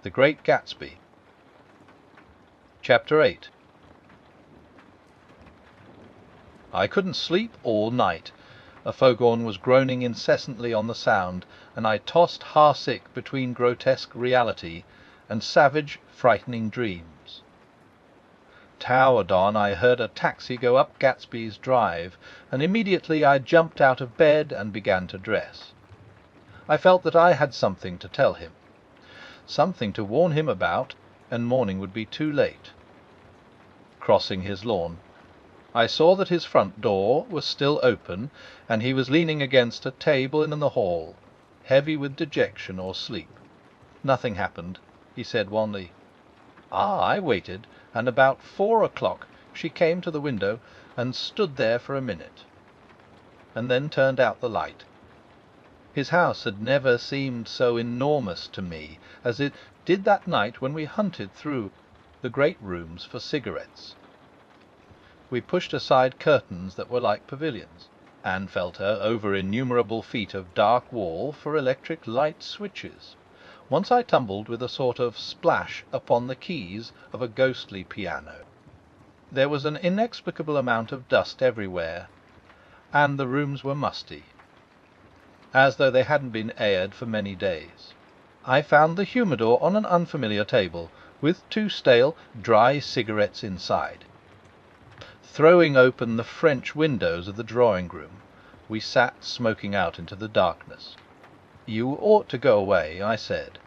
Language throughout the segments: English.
The Great Gatsby. Chapter 8. I couldn't sleep all night. A foghorn was groaning incessantly on the sound, and I tossed heart-sick between grotesque reality and savage, frightening dreams. Towered on, I heard a taxi go up Gatsby's drive, and immediately I jumped out of bed and began to dress. I felt that I had something to tell him, something to warn him about, and morning would be too late. Crossing his lawn, I saw that his front door was still open, and he was leaning against a table in the hall, heavy with dejection or sleep. Nothing happened. He said wanly, I waited, and about 4 o'clock she came to the window and stood there for a minute, and then turned out the light. His house had never seemed so enormous to me as it did that night when we hunted through the great rooms for cigarettes. We pushed aside curtains that were like pavilions, and felt her over innumerable feet of dark wall for electric light switches. Once I tumbled with a sort of splash upon the keys of a ghostly piano. There was an inexplicable amount of dust everywhere, and the rooms were musty, as though they hadn't been aired for many days. I found the humidor on an unfamiliar table, with 2 stale, dry cigarettes inside. Throwing open the French windows of the drawing-room, we sat smoking out into the darkness. You ought to go away, I said.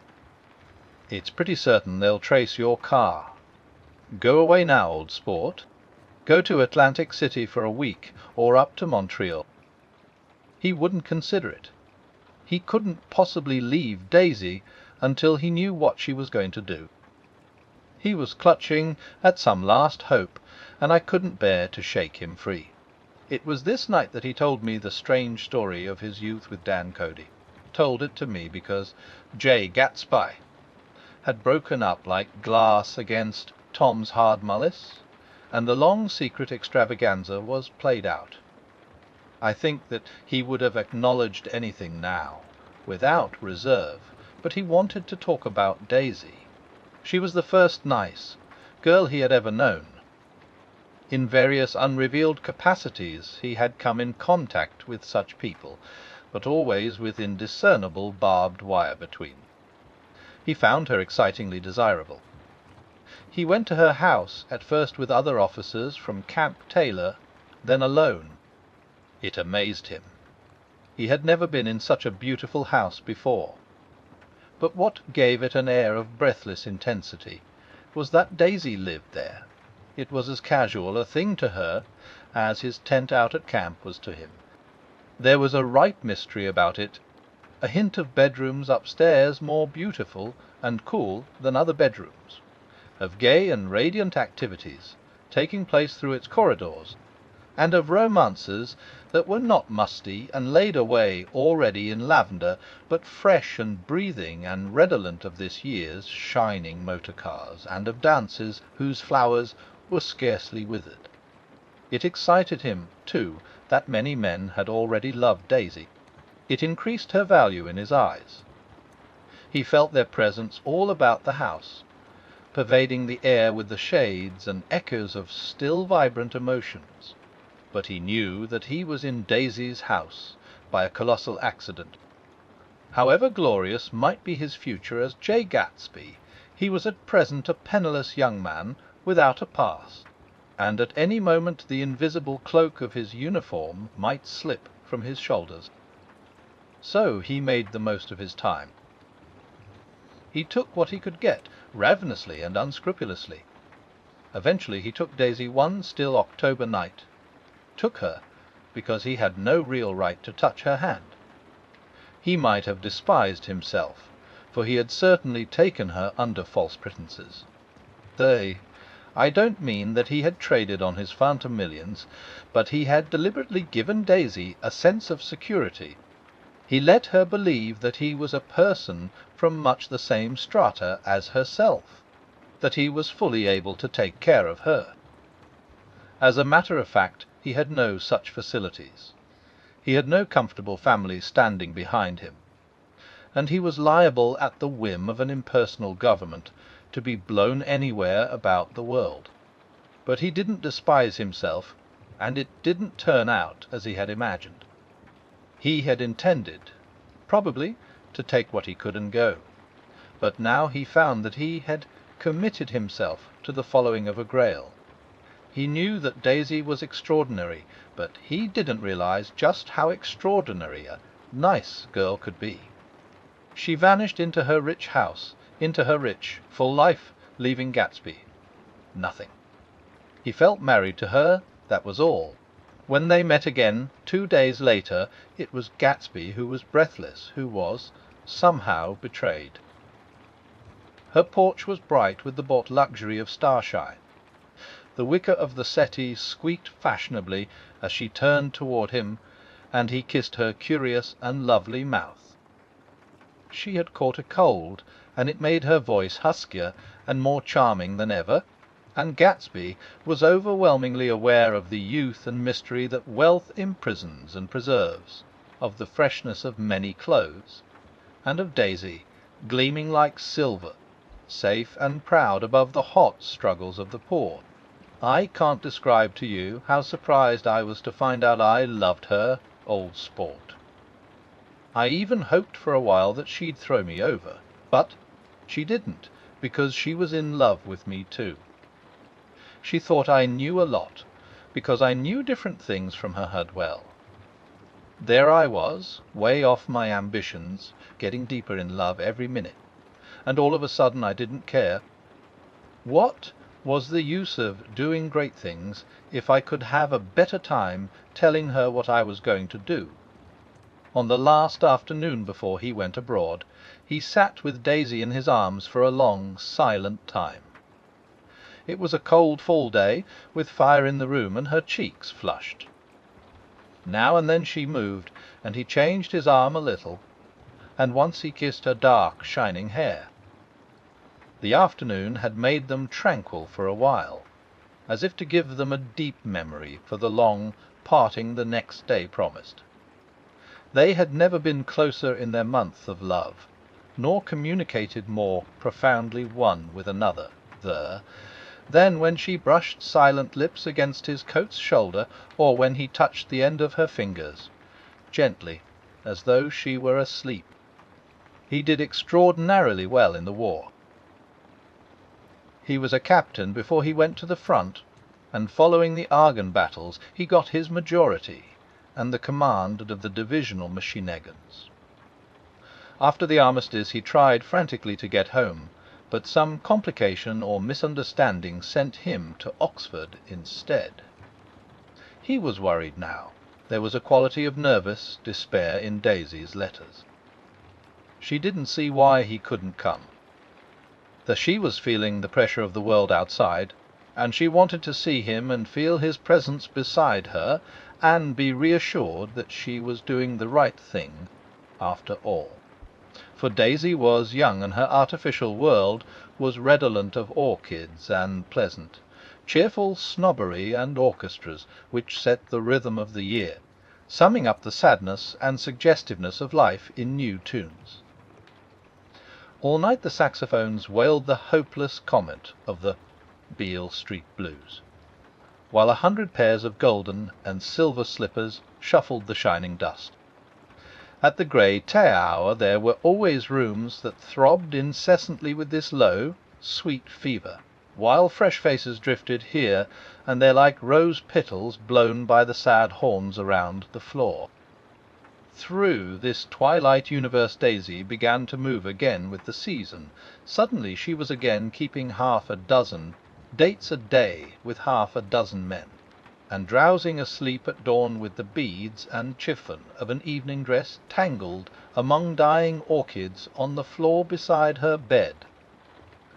It's pretty certain they'll trace your car. Go away now, old sport. Go to Atlantic City for a week, or up to Montreal. He wouldn't consider it. He couldn't possibly leave Daisy until he knew what she was going to do. He was clutching at some last hope, and I couldn't bear to shake him free. It was this night that he told me the strange story of his youth with Dan Cody. Told it to me because Jay Gatsby had broken up like glass against Tom's hard mullis, and the long secret extravaganza was played out. I think that he would have acknowledged anything now, without reserve, but he wanted to talk about Daisy. She was the first nice girl he had ever known. In various unrevealed capacities he had come in contact with such people, but always with indiscernible barbed wire between. He found her excitingly desirable. He went to her house, at first with other officers from Camp Taylor, then alone. It amazed him. He had never been in such a beautiful house before. But what gave it an air of breathless intensity was that Daisy lived there. It was as casual a thing to her as his tent out at camp was to him. There was a right mystery about it, a hint of bedrooms upstairs more beautiful and cool than other bedrooms, of gay and radiant activities taking place through its corridors, and of romances that were not musty and laid away already in lavender, but fresh and breathing and redolent of this year's shining motor cars, and of dances whose flowers were scarcely withered. It excited him, too, that many men had already loved Daisy. It increased her value in his eyes. He felt their presence all about the house, pervading the air with the shades and echoes of still vibrant emotions. But he knew that he was in Daisy's house by a colossal accident. However glorious might be his future as Jay Gatsby, he was at present a penniless young man without a past, and at any moment the invisible cloak of his uniform might slip from his shoulders. So he made the most of his time. He took what he could get, ravenously and unscrupulously. Eventually he took Daisy one still October night. Took her because he had no real right to touch her hand. He might have despised himself, for he had certainly taken her under false pretences. I don't mean that he had traded on his phantom millions, but he had deliberately given Daisy a sense of security. He let her believe that he was a person from much the same strata as herself, that he was fully able to take care of her. As a matter of fact, he had no such facilities. He had no comfortable family standing behind him. and he was liable at the whim of an impersonal government to be blown anywhere about the world. But he didn't despise himself, and it didn't turn out as he had imagined. He had intended, probably, to take what he could and go, but now he found that he had committed himself to the following of a Grail. He knew that Daisy was extraordinary, but he didn't realize just how extraordinary a nice girl could be. She vanished into her rich house, into her rich, full life, leaving Gatsby nothing. He felt married to her, that was all. When they met again 2 days later, it was Gatsby who was breathless, who was, somehow, betrayed. Her porch was bright with the bought luxury of starshine. The wicker of the settee squeaked fashionably as she turned toward him, and he kissed her curious and lovely mouth. She had caught a cold, and it made her voice huskier and more charming than ever, and Gatsby was overwhelmingly aware of the youth and mystery that wealth imprisons and preserves, of the freshness of many clothes, and of Daisy, gleaming like silver, safe and proud above the hot struggles of the poor. I can't describe to you how surprised I was to find out I loved her, old sport. I even hoped for a while that she'd throw me over, but she didn't, because she was in love with me too. She thought I knew a lot, because I knew different things from her HUD well. There I was, way off my ambitions, getting deeper in love every minute, and all of a sudden I didn't care. What was the use of doing great things if I could have a better time telling her what I was going to do? On the last afternoon before he went abroad, he sat with Daisy in his arms for a long, silent time. It was a cold fall day, with fire in the room, and her cheeks flushed. Now and then she moved, and he changed his arm a little, and once he kissed her dark, shining hair. The afternoon had made them tranquil for a while, as if to give them a deep memory for the long parting the next day promised. They had never been closer in their month of love, nor communicated more profoundly one with another there than when she brushed silent lips against his coat's shoulder, or when he touched the end of her fingers, gently, as though she were asleep. He did extraordinarily well in the war. He was a captain before he went to the front, and following the Argonne battles he got his majority and the command of the divisional machine-guns. After the armistice he tried frantically to get home, but some complication or misunderstanding sent him to Oxford instead. He was worried now. There was a quality of nervous despair in Daisy's letters. She didn't see why he couldn't come. That she was feeling the pressure of the world outside, and she wanted to see him and feel his presence beside her, and be reassured that she was doing the right thing after all. For Daisy was young, and her artificial world was redolent of orchids and pleasant, cheerful snobbery and orchestras which set the rhythm of the year, summing up the sadness and suggestiveness of life in new tunes. All night the saxophones wailed the hopeless comment of the Beale Street Blues, while 100 pairs of golden and silver slippers shuffled the shining dust. At the grey tea hour there were always rooms that throbbed incessantly with this low, sweet fever, while fresh faces drifted here and there like rose petals blown by the sad horns around the floor. Through this twilight universe Daisy began to move again with the season. Suddenly she was again keeping half a dozen dates a day with half a dozen men, and drowsing asleep at dawn with the beads and chiffon of an evening dress tangled among dying orchids on the floor beside her bed.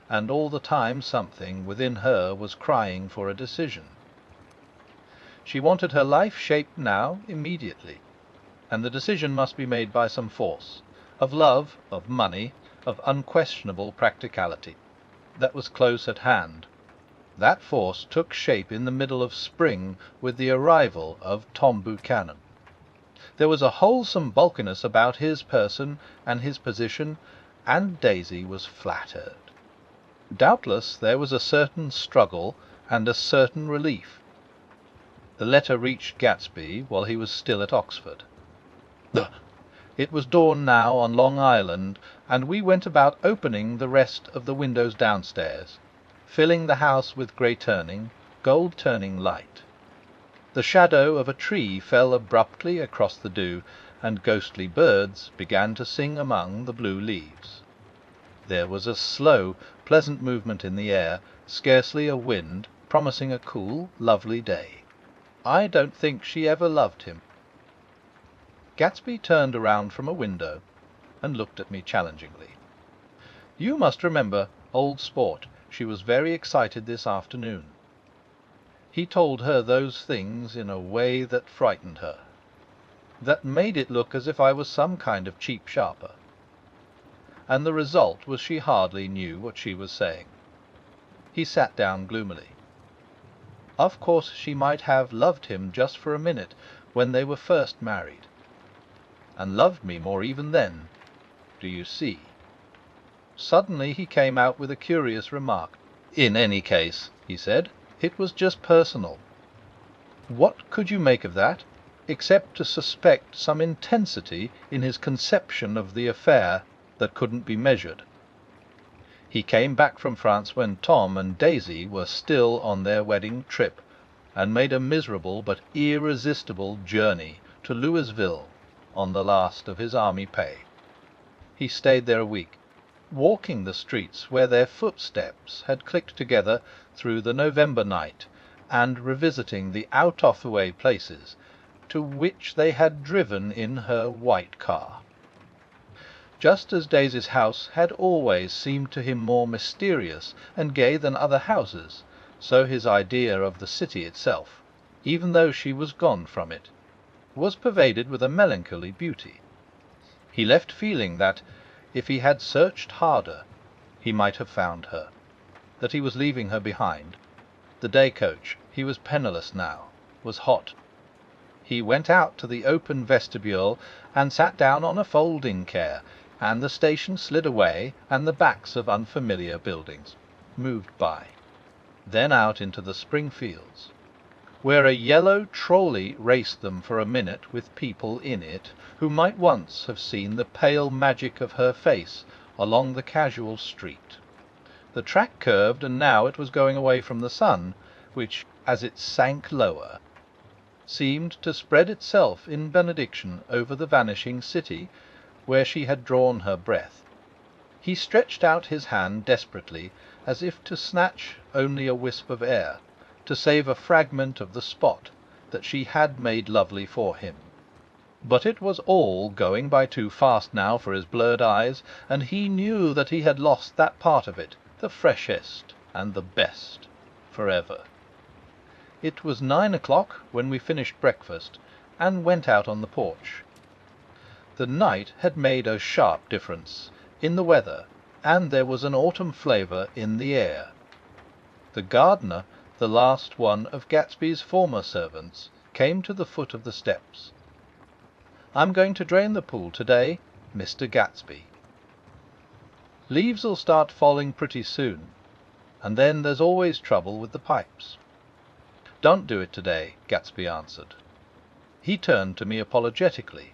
And all the time something within her was crying for a decision. She wanted her life shaped now, immediately, and the decision must be made by some force, of love, of money, of unquestionable practicality, that was close at hand. That force took shape in the middle of spring with the arrival of Tom Buchanan. There was a wholesome bulkiness about his person and his position, and Daisy was flattered. Doubtless there was a certain struggle and a certain relief. The letter reached Gatsby while he was still at Oxford. It was dawn now on Long Island, and we went about opening the rest of the windows downstairs, filling the house with grey-turning, gold-turning light. The shadow of a tree fell abruptly across the dew, and ghostly birds began to sing among the blue leaves. There was a slow, pleasant movement in the air, scarcely a wind, promising a cool, lovely day. I don't think she ever loved him. Gatsby turned around from a window and looked at me challengingly. You must remember old Sport. She was very excited this afternoon. He told her those things in a way that frightened her, that made it look as if I was some kind of cheap sharper. And the result was she hardly knew what she was saying. He sat down gloomily. Of course she might have loved him just for a minute when they were first married, and loved me more even then. Do you see? Suddenly he came out with a curious remark. In any case, he said, it was just personal. What could you make of that, except to suspect some intensity in his conception of the affair that couldn't be measured? He came back from France when Tom and Daisy were still on their wedding trip, and made a miserable but irresistible journey to Louisville on the last of his army pay. He stayed there a week, walking the streets where their footsteps had clicked together through the November night, and revisiting the out-of-the-way places to which they had driven in her white car. Just as Daisy's house had always seemed to him more mysterious and gay than other houses, so his idea of the city itself, even though she was gone from it, was pervaded with a melancholy beauty. He left feeling that, if he had searched harder, he might have found her, that he was leaving her behind. The day-coach, he was penniless now, was hot. He went out to the open vestibule and sat down on a folding chair, and the station slid away, and the backs of unfamiliar buildings moved by. Then out into the spring fields, where a yellow trolley raced them for a minute with people in it who might once have seen the pale magic of her face along the casual street. The track curved, and now it was going away from the sun, which, as it sank lower, seemed to spread itself in benediction over the vanishing city, where she had drawn her breath. He stretched out his hand desperately, as if to snatch only a wisp of air, to save a fragment of the spot that she had made lovely for him. But it was all going by too fast now for his blurred eyes, and he knew that he had lost that part of it, the freshest and the best, forever. It was 9 o'clock when we finished breakfast and went out on the porch. The night had made a sharp difference in the weather, and there was an autumn flavour in the air. The gardener, the last one of Gatsby's former servants, came to the foot of the steps. "I'm going to drain the pool today, Mr. Gatsby. Leaves'll start falling pretty soon, and then there's always trouble with the pipes." "Don't do it today," Gatsby answered. He turned to me apologetically.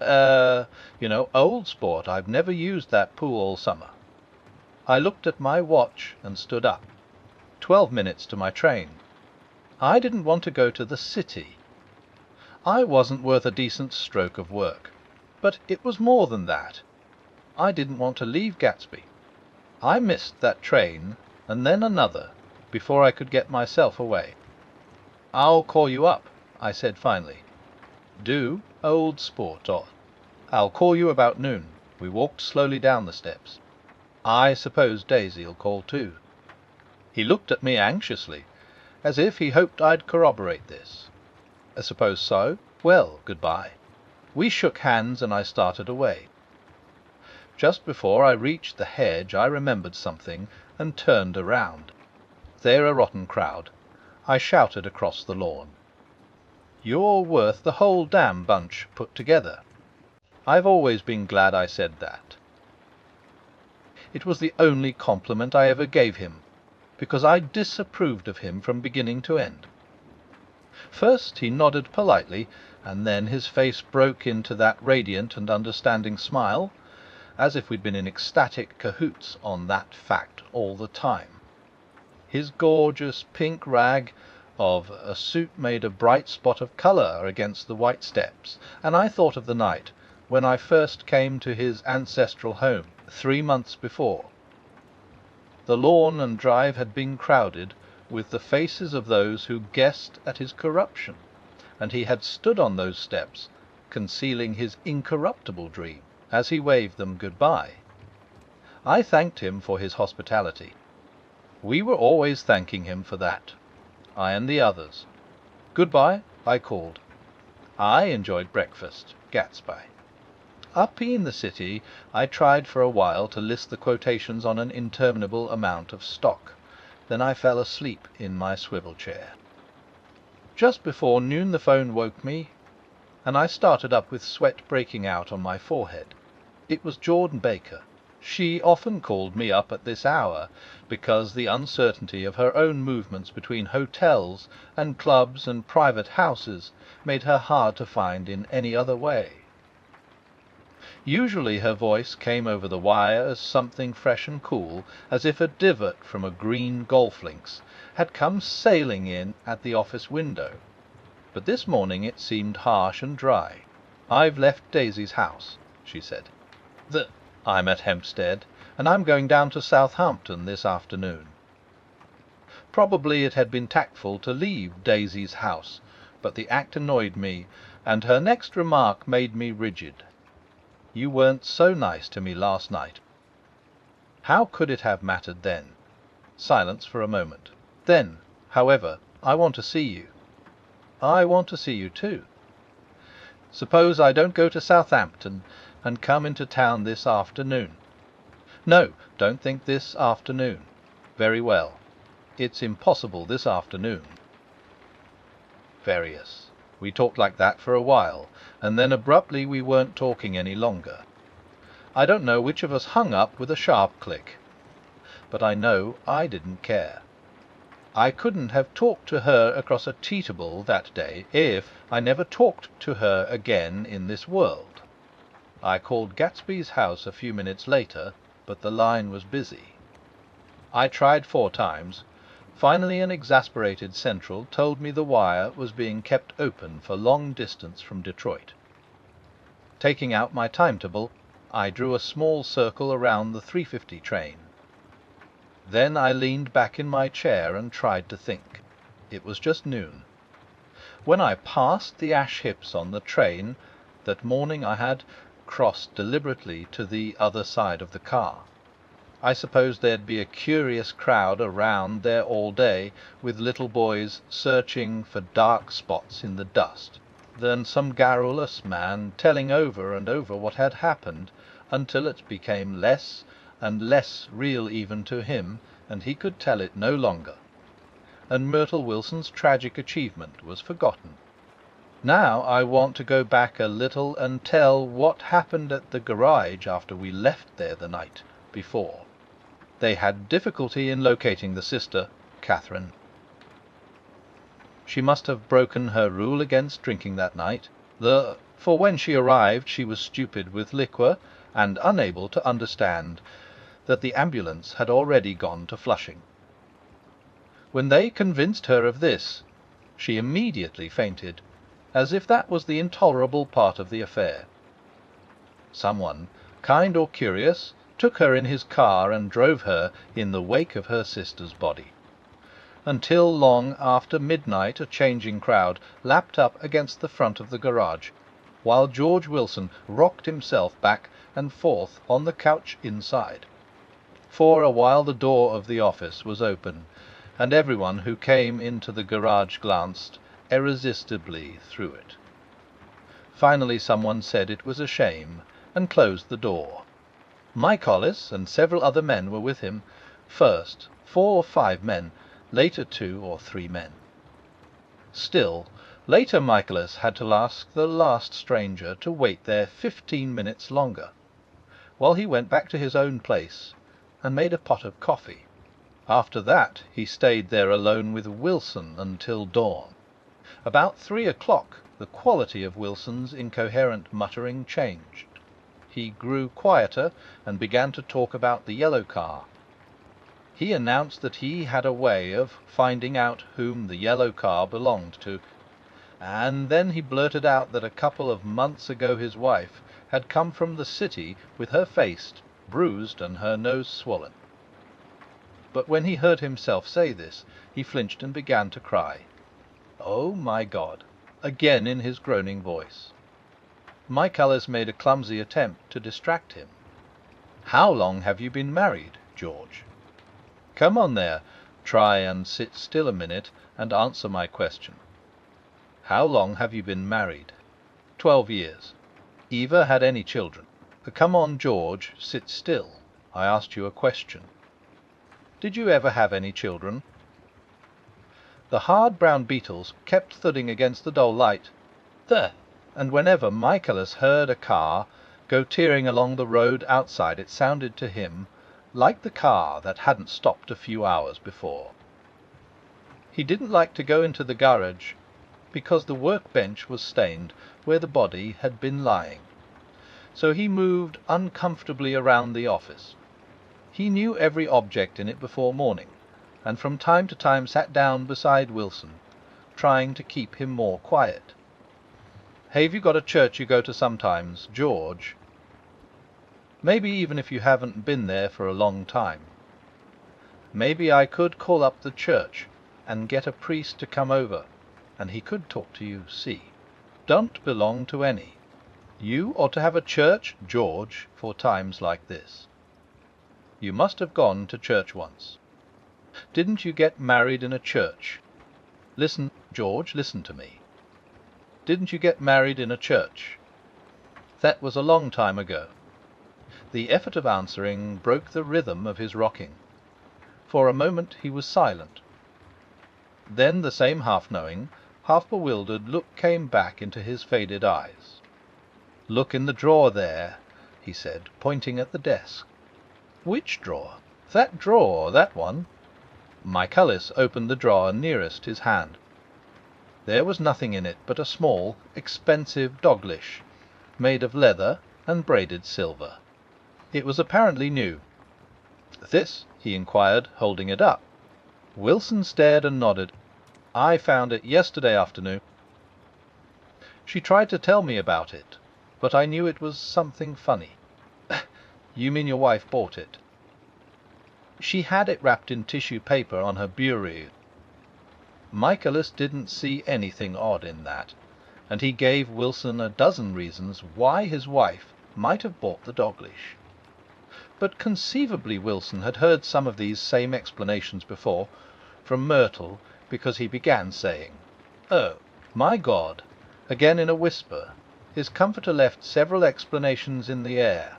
Old Sport, I've never used that pool all summer." I looked at my watch and stood up. 12 minutes to my train. I didn't want to go to the city. I wasn't worth a decent stroke of work. But it was more than that. I didn't want to leave Gatsby. I missed that train, and then another, before I could get myself away. "I'll call you up," I said finally. "Do, old Sport, or I'll call you about noon." We walked slowly down the steps. "I suppose Daisy'll call too." He looked at me anxiously, as if he hoped I'd corroborate this. "I suppose so. Well, good-bye." We shook hands, and I started away. Just before I reached the hedge I remembered something, and turned around. They're a rotten crowd. I shouted across the lawn. You're worth the whole damn bunch put together. I've always been glad I said that. It was the only compliment I ever gave him, because I disapproved of him from beginning to end. First he nodded politely, and then his face broke into that radiant and understanding smile, as if we'd been in ecstatic cahoots on that fact all the time. His gorgeous pink rag of a suit made a bright spot of colour against the white steps, and I thought of the night when I first came to his ancestral home 3 months before. The lawn and drive had been crowded with the faces of those who guessed at his corruption, and he had stood on those steps, concealing his incorruptible dream, as he waved them good-bye. I thanked him for his hospitality. We were always thanking him for that, I and the others. Good-bye, I called. I enjoyed breakfast, Gatsby. Up in the city, I tried for a while to list the quotations on an interminable amount of stock. Then I fell asleep in my swivel chair. Just before noon the phone woke me, and I started up with sweat breaking out on my forehead. It was Jordan Baker. She often called me up at this hour, because the uncertainty of her own movements between hotels and clubs and private houses made her hard to find in any other way. Usually her voice came over the wire as something fresh and cool, as if a divot from a green golf links had come sailing in at the office window. But this morning it seemed harsh and dry. "I've left Daisy's house," she said. "I'm at Hempstead, and I'm going down to Southampton this afternoon." Probably it had been tactful to leave Daisy's house, but the act annoyed me, and her next remark made me rigid. "You weren't so nice to me last night." How could it have mattered then? Silence for a moment. Then, however, "I want to see you." "I want to see you too." "Suppose I don't go to Southampton and come into town this afternoon?" "No, don't think this afternoon." "Very well. It's impossible this afternoon." Various. We talked like that for a while, and then abruptly we weren't talking any longer. I don't know which of us hung up with a sharp click, but I know I didn't care. I couldn't have talked to her across a teetable that day if I never talked to her again in this world. I called Gatsby's house a few minutes later, but the line was busy. I tried 4 times. Finally an exasperated central told me the wire was being kept open for long distance from Detroit. Taking out my timetable, I drew a small circle around the 3:50 train. Then I leaned back in my chair and tried to think. It was just noon. When I passed the ash hips on the train that morning I had crossed deliberately to the other side of the car. I supposed there'd be a curious crowd around there all day, with little boys searching for dark spots in the dust, then some garrulous man telling over and over what had happened, until it became less and less real even to him, and he could tell it no longer, and Myrtle Wilson's tragic achievement was forgotten. Now I want to go back a little and tell what happened at the garage after we left there the night before. They had difficulty in locating the sister, Catherine. She must have broken her rule against drinking that night, for when she arrived she was stupid with liquor and unable to understand that the ambulance had already gone to Flushing. When they convinced her of this, she immediately fainted, as if that was the intolerable part of the affair. Someone, kind or curious, took her in his car and drove her in the wake of her sister's body. Until long after midnight a changing crowd lapped up against the front of the garage, while George Wilson rocked himself back and forth on the couch inside. For a while the door of the office was open, and everyone who came into the garage glanced irresistibly through it. Finally someone said it was a shame, and closed the door. Mike Hollis and several other men were with him. First 4 or 5 men, later 2 or 3 men. Still, Later Michaelis had to ask the last stranger to wait there 15 minutes longer, while he went back to his own place and made a pot of coffee. After that he stayed there alone with Wilson until dawn. About 3 o'clock the quality of Wilson's incoherent muttering changed. He grew quieter and began to talk about the yellow car. He announced that he had a way of finding out whom the yellow car belonged to, and then he blurted out that a couple of months ago his wife had come from the city with her face bruised and her nose swollen. But when he heard himself say this, he flinched and began to cry. "Oh, my God!" again in his groaning voice. Michaelis made a clumsy attempt to distract him. "How long have you been married, George? Come on there, try and sit still a minute and answer my question. How long have you been married?" 12 years. Eva had any children? Come on, George, sit still. I asked you a question. Did you ever have any children? The hard brown beetles kept thudding against the dull light. There! And whenever Michaelis heard a car go tearing along the road outside, it sounded to him like the car that hadn't stopped a few hours before. He didn't like to go into the garage, because the workbench was stained where the body had been lying. So he moved uncomfortably around the office. He knew every object in it before morning, and from time to time sat down beside Wilson, trying to keep him more quiet. "Have you got a church you go to sometimes, George? Maybe even if you haven't been there for a long time. Maybe I could call up the church and get a priest to come over, and he could talk to you, see. Don't belong to any. You ought to have a church, George, for times like this. You must have gone to church once. Didn't you get married in a church? Listen, George, listen to me. Didn't you get married in a church? That was a long time ago." The effort of answering broke the rhythm of his rocking. For a moment he was silent. Then the same half-knowing, half-bewildered look came back into his faded eyes. "Look in the drawer there," he said, pointing at the desk. "Which drawer?" "That drawer, that one." Michaelis opened the drawer nearest his hand. There was nothing in it but a small, expensive doglish, made of leather and braided silver. It was apparently new. "This?" he inquired, holding it up. Wilson stared and nodded. "I found it yesterday afternoon. She tried to tell me about it, but I knew it was something funny." "You mean your wife bought it?" "She had it wrapped in tissue paper on her bureau." Michaelis didn't see anything odd in that, and he gave Wilson a dozen reasons why his wife might have bought the doglish. But conceivably Wilson had heard some of these same explanations before, from Myrtle, because he began saying, "Oh, my God," again in a whisper. His comforter left several explanations in the air.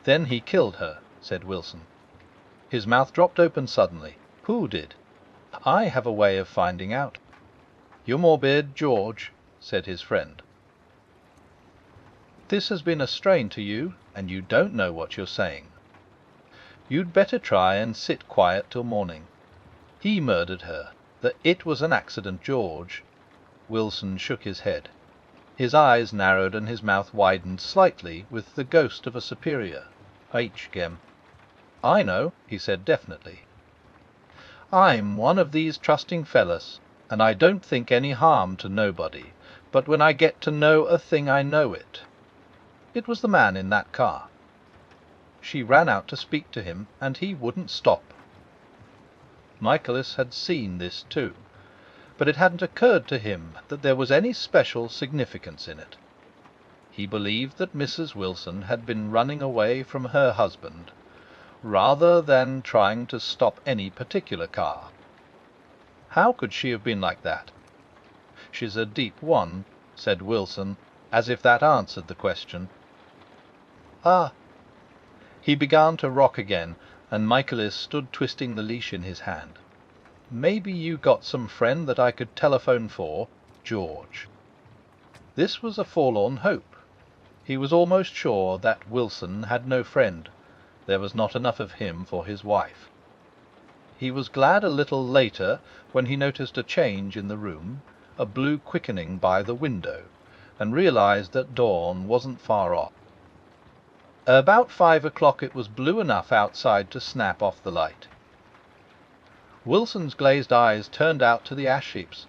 "Then he killed her," said Wilson. His mouth dropped open suddenly. "Who did?" "I have a way of finding out." "You're morbid, George," said his friend. "This has been a strain to you, and you don't know what you're saying. You'd better try and sit quiet till morning. He murdered her. That it was an accident, George." Wilson shook his head. His eyes narrowed and his mouth widened slightly with the ghost of a superior. "H-gem." "I know," he said definitely. "I'm one of these trusting fellas, and I don't think any harm to nobody, but when I get to know a thing I know it. It was the man in that car. She ran out to speak to him, and he wouldn't stop." Michaelis had seen this too, but it hadn't occurred to him that there was any special significance in it. He believed that Mrs. Wilson had been running away from her husband, rather than trying to stop any particular car. How could she have been like that? "She's a deep one," said Wilson, as if that answered the question. "Ah." He began to rock again, and Michaelis stood twisting the leash in his hand. "Maybe you got some friend that I could telephone for, George. This was a forlorn hope. He was almost sure that Wilson had no friend. There was not enough of him for his wife. He was glad a little later when he noticed a change in the room, a blue quickening by the window, and realized that dawn wasn't far off. About 5 o'clock it was blue enough outside to snap off the light. Wilson's glazed eyes turned out to the ash heaps,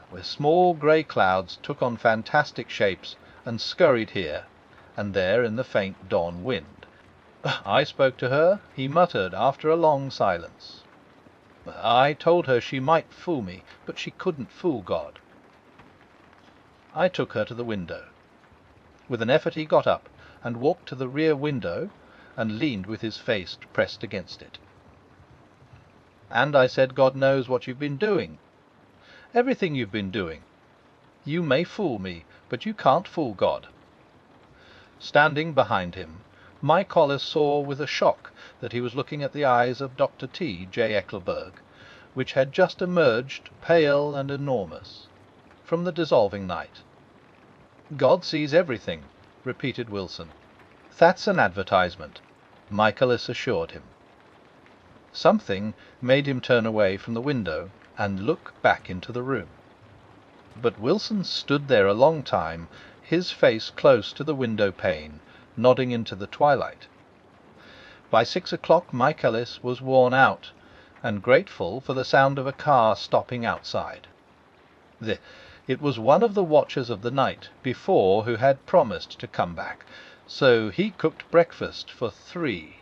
where small grey clouds took on fantastic shapes and scurried here and there in the faint dawn wind. "I spoke to her," he muttered after a long silence. "I told her she might fool me, but she couldn't fool God." I took her to the window. With an effort he got up and walked to the rear window and leaned with his face pressed against it. "And I said, God knows what you've been doing. Everything you've been doing. You may fool me, but you can't fool God." Standing behind him, my Collis saw with a shock that he was looking at the eyes of Dr. T. J. Eckleburg, which had just emerged, pale and enormous, from the dissolving night. "God sees everything," repeated Wilson. "That's an advertisement," Michaelis assured him. Something made him turn away from the window and look back into the room. But Wilson stood there a long time, his face close to the window pane, nodding into the twilight. By 6 o'clock Michaelis was worn out, and grateful for the sound of a car stopping outside. It was one of the watchers of the night before who had promised to come back, so he cooked breakfast for 3,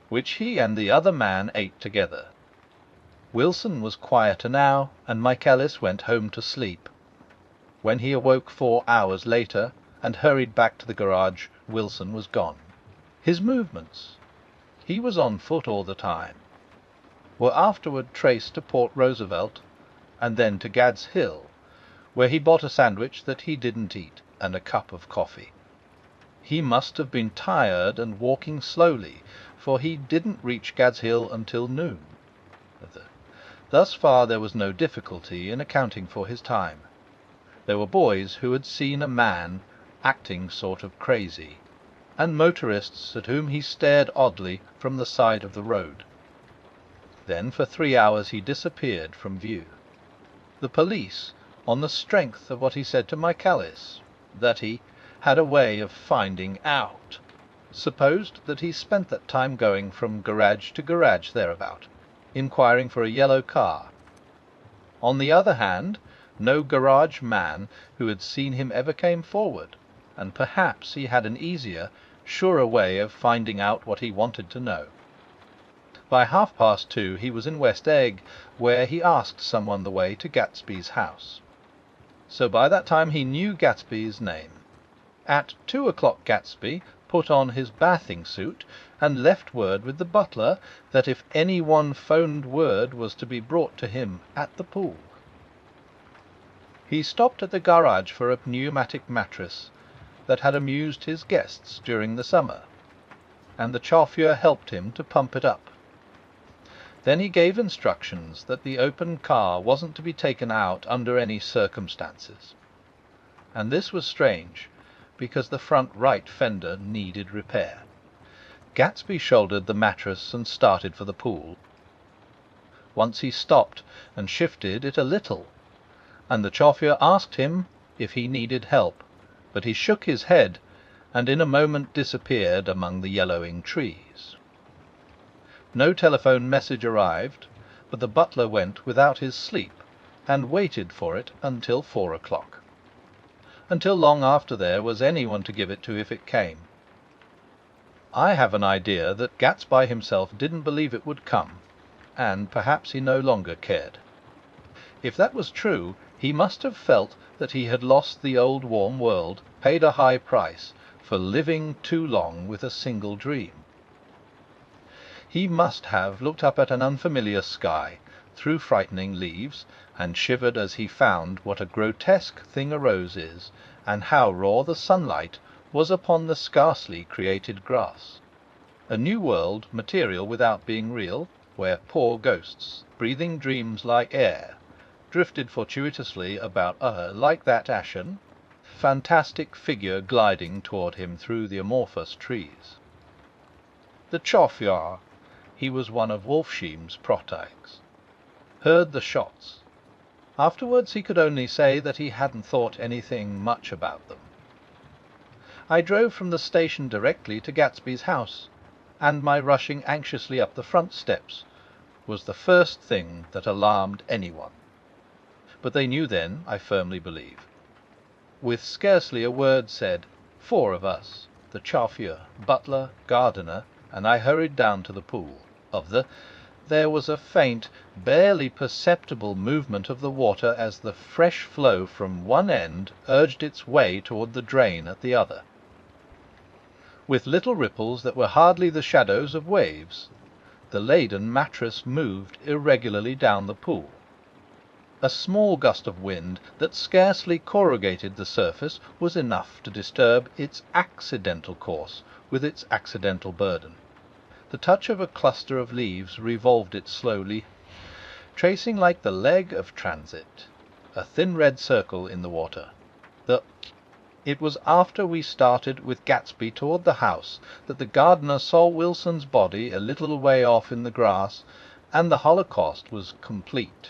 which he and the other man ate together. Wilson was quieter now, and Michaelis went home to sleep. When he awoke 4 hours later and hurried back to the garage, Wilson was gone. His movements, he was on foot all the time, were afterward traced to Port Roosevelt and then to Gad's Hill, where he bought a sandwich that he didn't eat and a cup of coffee. He must have been tired and walking slowly, for he didn't reach Gad's Hill until noon. Thus far there was no difficulty in accounting for his time. There were boys who had seen a man acting sort of crazy, and motorists at whom he stared oddly from the side of the road. Then for 3 hours he disappeared from view. The police, on the strength of what he said to Michaelis, that he had a way of finding out, supposed that he spent that time going from garage to garage thereabout, inquiring for a yellow car. On the other hand, no garage man who had seen him ever came forward, and perhaps he had an easier, surer way of finding out what he wanted to know. By 2:30 he was in West Egg, where he asked someone the way to Gatsby's house. So by that time he knew Gatsby's name. At 2 o'clock Gatsby put on his bathing suit and left word with the butler that if any one phoned word was to be brought to him at the pool. He stopped at the garage for a pneumatic mattress that had amused his guests during the summer, and the chauffeur helped him to pump it up. Then he gave instructions that the open car wasn't to be taken out under any circumstances. And this was strange, because the front right fender needed repair. Gatsby shouldered the mattress and started for the pool. Once he stopped and shifted it a little, and the chauffeur asked him if he needed help, but he shook his head and in a moment disappeared among the yellowing trees. No telephone message arrived, but the butler went without his sleep and waited for it until 4 o'clock. Until long after there was anyone to give it to if it came. I have an idea that Gatsby himself didn't believe it would come, and perhaps he no longer cared. If that was true, he must have felt that he had lost the old warm world, paid a high price for living too long with a single dream. He must have looked up at an unfamiliar sky, through frightening leaves, and shivered as he found what a grotesque thing a rose is, and how raw the sunlight was upon the scarcely created grass. A new world, material without being real, where poor ghosts, breathing dreams like air, drifted fortuitously about like that ashen, fantastic figure gliding toward him through the amorphous trees. The chauffeur, he was one of Wolfsheim's proteges, heard the shots. Afterwards he could only say that he hadn't thought anything much about them. I drove from the station directly to Gatsby's house, and my rushing anxiously up the front steps was the first thing that alarmed anyone. But they knew then, I firmly believe. With scarcely a word said, 4 of us, the chauffeur, butler, gardener, and I hurried down to the pool. There was a faint, barely perceptible movement of the water as the fresh flow from one end urged its way toward the drain at the other. With little ripples that were hardly the shadows of waves, the laden mattress moved irregularly down the pool. A small gust of wind that scarcely corrugated the surface was enough to disturb its accidental course with its accidental burden. The touch of a cluster of leaves revolved it slowly, tracing like the leg of transit a thin red circle in the water. It was after we started with Gatsby toward the house that the gardener saw Wilson's body a little way off in the grass, and the holocaust was complete.